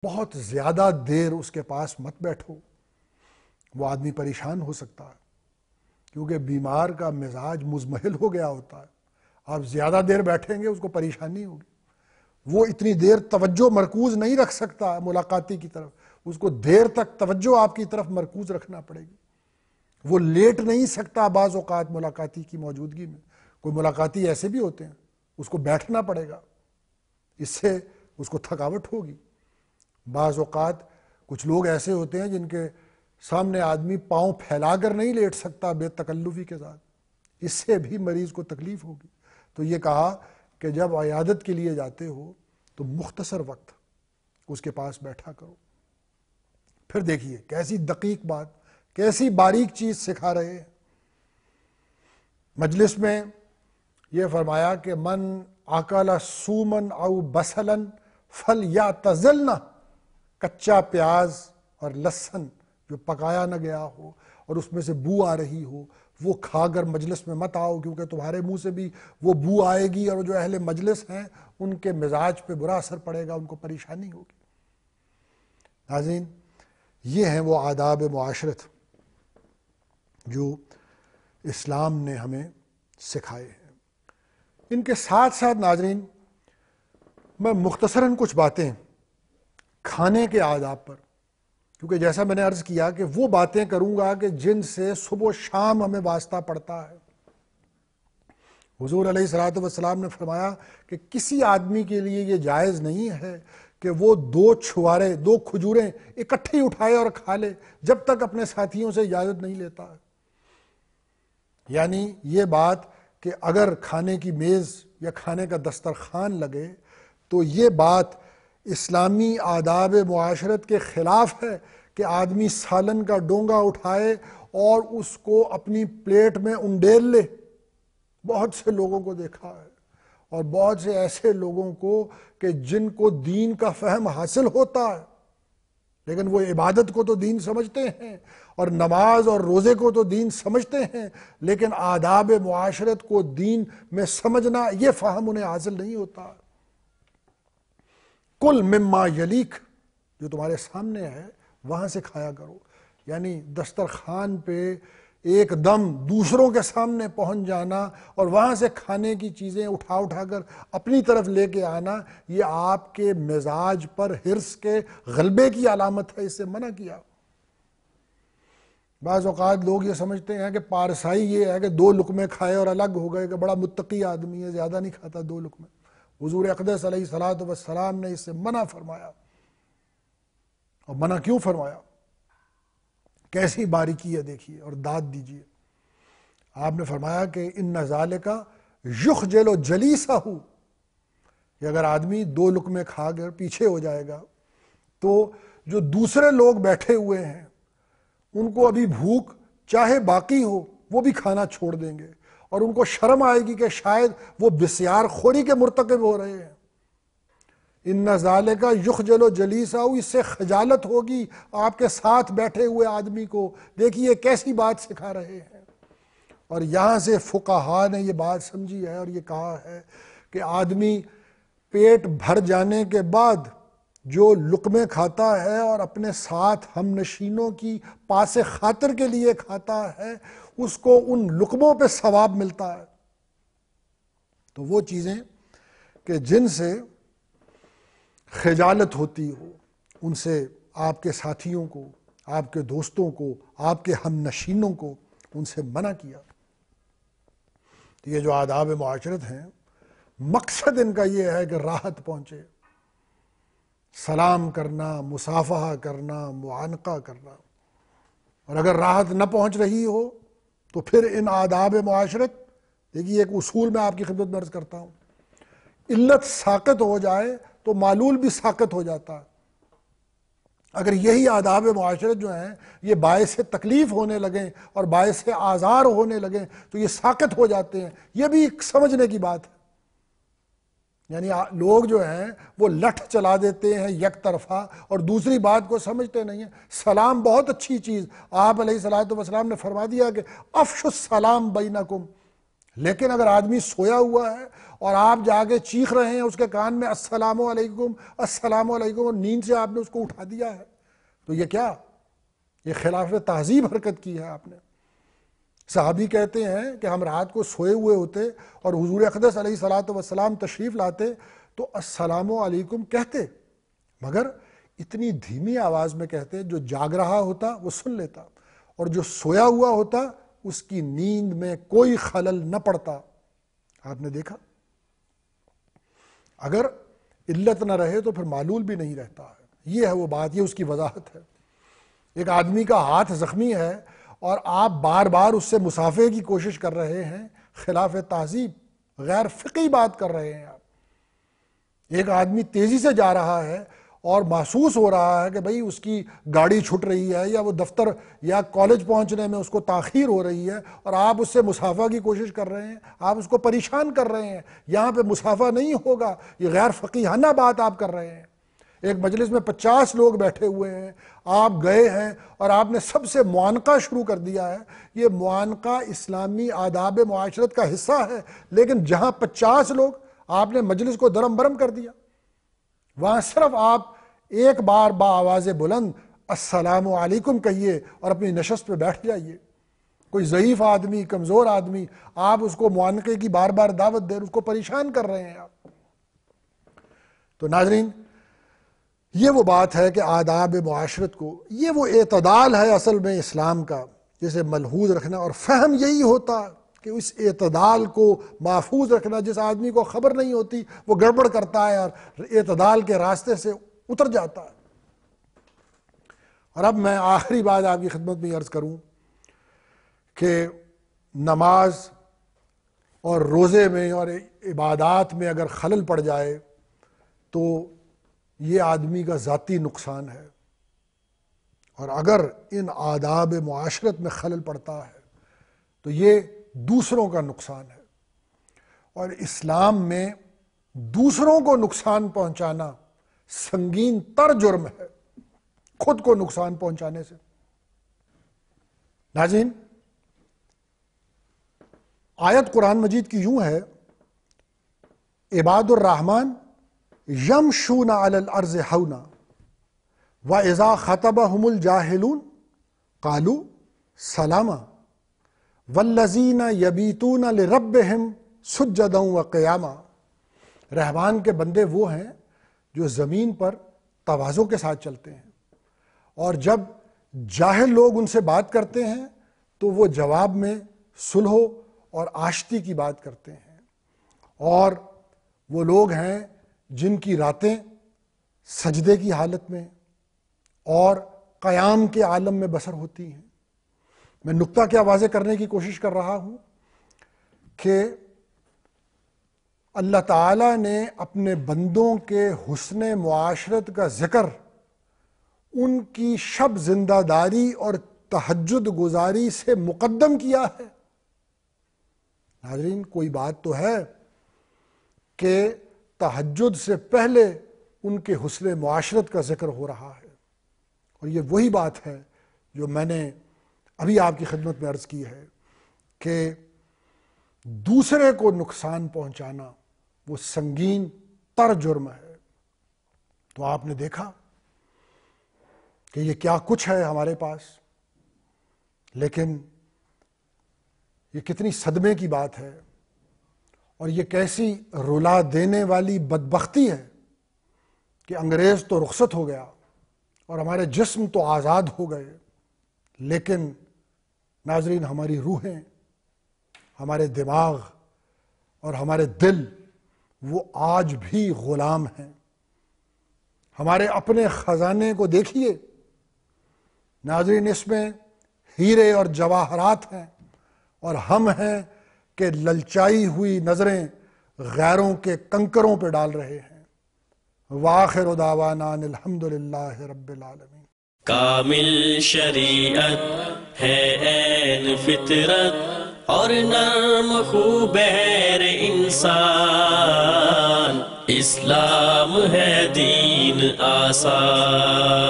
بہت زیادہ دیر اس کے پاس مت بیٹھو، وہ آدمی پریشان ہو سکتا ہے، کیونکہ بیمار کا مزاج مزمحل ہو گیا ہوتا ہے۔ آپ زیادہ دیر بیٹھیں گے اس کو پریشانی ہوگی، وہ اتنی دیر توجہ مرکوز نہیں رکھ سکتا ملاقاتی کی طرف، اس کو دیر تک توجہ آپ کی طرف مرکوز رکھنا پڑے گی، وہ لیٹ نہیں سکتا بعض اوقات ملاقاتی کی موجودگی میں۔ کوئی ملاقاتی ایسے بھی ہوتے ہیں اس کو بیٹھنا پڑے گا، اس سے اس کو تھکاوٹ ہوگی۔ بعض اوقات کچھ لوگ ایسے ہوتے ہیں جن کے سامنے آدمی پاؤں پھیلا کر نہیں لیٹ سکتا بے تکلفی کے ساتھ، اس سے بھی مریض کو تکلیف ہوگی۔ تو یہ کہا کہ جب عیادت کے لیے جاتے ہو تو مختصر وقت اس کے پاس بیٹھا کرو۔ پھر دیکھیے کیسی دقیق بات، کیسی باریک چیز سکھا رہے ہیں۔ مجلس میں یہ فرمایا کہ من اکل سومن او بسلن فلیعتزلن، کچا پیاز اور لہسن جو پکایا نہ گیا ہو اور اس میں سے بو آ رہی ہو، وہ کھا کر مجلس میں مت آؤ، کیونکہ تمہارے منہ سے بھی وہ بو آئے گی اور جو اہل مجلس ہیں ان کے مزاج پہ برا اثر پڑے گا، ان کو پریشانی ہوگی۔ ناظرین، یہ ہیں وہ آداب معاشرت جو اسلام نے ہمیں سکھائے ہیں۔ ان کے ساتھ ساتھ ناظرین میں مختصراً کچھ باتیں کھانے کے آداب پر، کیونکہ جیسا میں نے عرض کیا کہ وہ باتیں کروں گا کہ جن سے صبح و شام ہمیں واسطہ پڑتا ہے۔ حضور علیہ الصلوۃ والسلام نے فرمایا کہ کسی آدمی کے لیے یہ جائز نہیں ہے کہ وہ دو کھجوریں اکٹھی اٹھائے اور کھا لے جب تک اپنے ساتھیوں سے اجازت نہیں لیتا ہے۔ یعنی یہ بات کہ اگر کھانے کی میز یا کھانے کا دسترخوان لگے تو یہ بات اسلامی آداب معاشرت کے خلاف ہے کہ آدمی سالن کا ڈونگا اٹھائے اور اس کو اپنی پلیٹ میں انڈیل لے۔ بہت سے لوگوں کو دیکھا ہے، اور بہت سے ایسے لوگوں کو کہ جن کو دین کا فہم حاصل ہوتا ہے لیکن وہ عبادت کو تو دین سمجھتے ہیں اور نماز اور روزے کو تو دین سمجھتے ہیں، لیکن آداب معاشرت کو دین میں سمجھنا یہ فہم انہیں حاصل نہیں ہوتا۔ کل مما یلیک، جو تمہارے سامنے ہے وہاں سے کھایا کرو، یعنی دسترخوان پہ ایک دم دوسروں کے سامنے پہنچ جانا اور وہاں سے کھانے کی چیزیں اٹھا کر اپنی طرف لے کے آنا، یہ آپ کے مزاج پر حرص کے غلبے کی علامت ہے، اس سے منع کیا۔ بعض اوقات لوگ یہ سمجھتے ہیں کہ پارسائی یہ ہے کہ 2 لقمے کھائے اور الگ ہو گئے، کہ بڑا متقی آدمی ہے، زیادہ نہیں کھاتا 2 لقمے۔ حضور اقدس علیہ الصلوۃ والسلام نے اس سے منع فرمایا، اور منع کیوں فرمایا؟ کیسی باریکی ہے دیکھیے، اور داد دیجیے۔ آپ نے فرمایا کہ ان ذالک یخجل جلیسہ، کہ اگر آدمی 2 لقمے کھا کر پیچھے ہو جائے گا تو جو دوسرے لوگ بیٹھے ہوئے ہیں ان کو ابھی بھوک چاہے باقی ہو وہ بھی کھانا چھوڑ دیں گے، اور ان کو شرم آئے گی کہ شاید وہ بسیار خوری کے مرتکب ہو رہے ہیں۔ ان ذالک یخجل جلیسہ، اس سے خجالت ہوگی آپ کے ساتھ بیٹھے ہوئے آدمی کو۔ دیکھیے کیسی بات سکھا رہے ہیں، اور یہاں سے فقہا نے یہ بات سمجھی ہے اور یہ کہا ہے کہ آدمی پیٹ بھر جانے کے بعد جو لقمے کھاتا ہے اور اپنے ساتھ ہم نشینوں کی پاس خاطر کے لیے کھاتا ہے، اس کو ان لقموں پہ ثواب ملتا ہے۔ تو وہ چیزیں کہ جن سے خجالت ہوتی ہو، ان سے آپ کے ساتھیوں کو، آپ کے دوستوں کو، آپ کے ہم نشینوں کو ان سے منع کیا۔ یہ جو آداب معاشرت ہیں، مقصد ان کا یہ ہے کہ راحت پہنچے، سلام کرنا، مصافحہ کرنا، معانقہ کرنا۔ اور اگر راحت نہ پہنچ رہی ہو تو پھر ان آداب معاشرت، دیکھیے ایک اصول میں آپ کی خدمت میں عرض کرتا ہوں، علت ساقط ہو جائے تو معلول بھی ساقط ہو جاتا ہے۔ اگر یہی آداب معاشرت جو ہیں یہ باعث تکلیف ہونے لگیں اور باعث آزار ہونے لگیں تو یہ ساقط ہو جاتے ہیں، یہ بھی ایک سمجھنے کی بات ہے۔ یعنی لوگ جو ہیں وہ لٹھ چلا دیتے ہیں یک طرفہ اور دوسری بات کو سمجھتے نہیں ہیں۔ سلام بہت اچھی چیز، آپ علیہ الصلوۃ والسلام نے فرما دیا کہ افشوا السلام بینکم، لیکن اگر آدمی سویا ہوا ہے اور آپ جا کے چیخ رہے ہیں اس کے کان میں السلام علیکم السلام علیکم، اور نیند سے آپ نے اس کو اٹھا دیا ہے، تو یہ کیا؟ یہ خلاف تہذیب حرکت کی ہے آپ نے۔ صحابی کہتے ہیں کہ ہم رات کو سوئے ہوئے ہوتے اور حضور اقدس علیہ الصلوۃ والسلام تشریف لاتے تو السلام علیکم کہتے، مگر اتنی دھیمی آواز میں کہتے جو جاگ رہا ہوتا وہ سن لیتا، اور جو سویا ہوا ہوتا اس کی نیند میں کوئی خلل نہ پڑتا۔ آپ نے دیکھا، اگر علت نہ رہے تو پھر معلول بھی نہیں رہتا ہے۔ یہ ہے وہ بات، یہ اس کی وضاحت ہے۔ ایک آدمی کا ہاتھ زخمی ہے اور آپ بار بار اس سے مصافحے کی کوشش کر رہے ہیں، خلاف تہذیب غیر فقہی بات کر رہے ہیں آپ۔ ایک آدمی تیزی سے جا رہا ہے اور محسوس ہو رہا ہے کہ بھئی اس کی گاڑی چھٹ رہی ہے یا وہ دفتر یا کالج پہنچنے میں اس کو تاخیر ہو رہی ہے، اور آپ اس سے مصافحہ کی کوشش کر رہے ہیں، آپ اس کو پریشان کر رہے ہیں، یہاں پہ مصافحہ نہیں ہوگا، یہ غیر فقیہانہ بات آپ کر رہے ہیں۔ ایک مجلس میں 50 لوگ بیٹھے ہوئے ہیں، آپ گئے ہیں اور آپ نے سب سے معانقہ شروع کر دیا ہے۔ یہ معانقہ اسلامی آداب معاشرت کا حصہ ہے، لیکن جہاں 50 لوگ، آپ نے مجلس کو درم برم کر دیا۔ وہاں صرف آپ ایک بار بآواز بلند السلام علیکم کہیے اور اپنی نشست پہ بیٹھ جائیے۔ کوئی ضعیف آدمی، کمزور آدمی، آپ اس کو معانقے کی بار بار دعوت دے، اس کو پریشان کر رہے ہیں آپ۔ تو ناظرین، یہ وہ بات ہے کہ آداب معاشرت کو، یہ وہ اعتدال ہے اصل میں اسلام کا، جسے ملحوظ رکھنا، اور فہم یہی ہوتا کہ اس اعتدال کو محفوظ رکھنا۔ جس آدمی کو خبر نہیں ہوتی وہ گڑبڑ کرتا ہے اور اعتدال کے راستے سے اتر جاتا ہے۔ اور اب میں آخری بات آپ کی خدمت میں عرض کروں کہ نماز اور روزے میں اور عبادات میں اگر خلل پڑ جائے تو یہ آدمی کا ذاتی نقصان ہے، اور اگر ان آداب معاشرت میں خلل پڑتا ہے تو یہ دوسروں کا نقصان ہے۔ اور اسلام میں دوسروں کو نقصان پہنچانا سنگین تر جرم ہے خود کو نقصان پہنچانے سے۔ ناظرین، آیت قرآن مجید کی یوں ہے، عباد الرحمن یمشون علی الارض ہونا واذا خطبهم الجاہلون قالوا سلاما والذین یبیتون لربهم سجدا وقیاما۔ رحمان کے بندے وہ ہیں جو زمین پر تواضع کے ساتھ چلتے ہیں، اور جب جاہل لوگ ان سے بات کرتے ہیں تو وہ جواب میں صلح اور آشتی کی بات کرتے ہیں، اور وہ لوگ ہیں جن کی راتیں سجدے کی حالت میں اور قیام کے عالم میں بسر ہوتی ہیں۔ میں نقطہ کیا واضح کرنے کی کوشش کر رہا ہوں کہ اللہ تعالیٰ نے اپنے بندوں کے حسن معاشرت کا ذکر ان کی شب زندہ داری اور تہجد گزاری سے مقدم کیا ہے۔ ناظرین، کوئی بات تو ہے کہ تہجد سے پہلے ان کے حسن معاشرت کا ذکر ہو رہا ہے، اور یہ وہی بات ہے جو میں نے ابھی آپ کی خدمت میں عرض کی ہے کہ دوسرے کو نقصان پہنچانا وہ سنگین تر جرم ہے۔ تو آپ نے دیکھا کہ یہ کیا کچھ ہے ہمارے پاس، لیکن یہ کتنی صدمے کی بات ہے، اور یہ کیسی رلا دینے والی بدبختی ہے کہ انگریز تو رخصت ہو گیا اور ہمارے جسم تو آزاد ہو گئے، لیکن ناظرین، ہماری روحیں، ہمارے دماغ اور ہمارے دل وہ آج بھی غلام ہیں۔ ہمارے اپنے خزانے کو دیکھیے ناظرین، اس میں ہیرے اور جواہرات ہیں، اور ہم ہیں کہ للچائی ہوئی نظریں غیروں کے کنکروں پہ ڈال رہے ہیں۔ وآخر دعوانا ان الحمدللہ رب العالمین۔ کامل شریعت ہے عین فطرت اور نرم خوبیر انسان، اسلام ہے دین آسان۔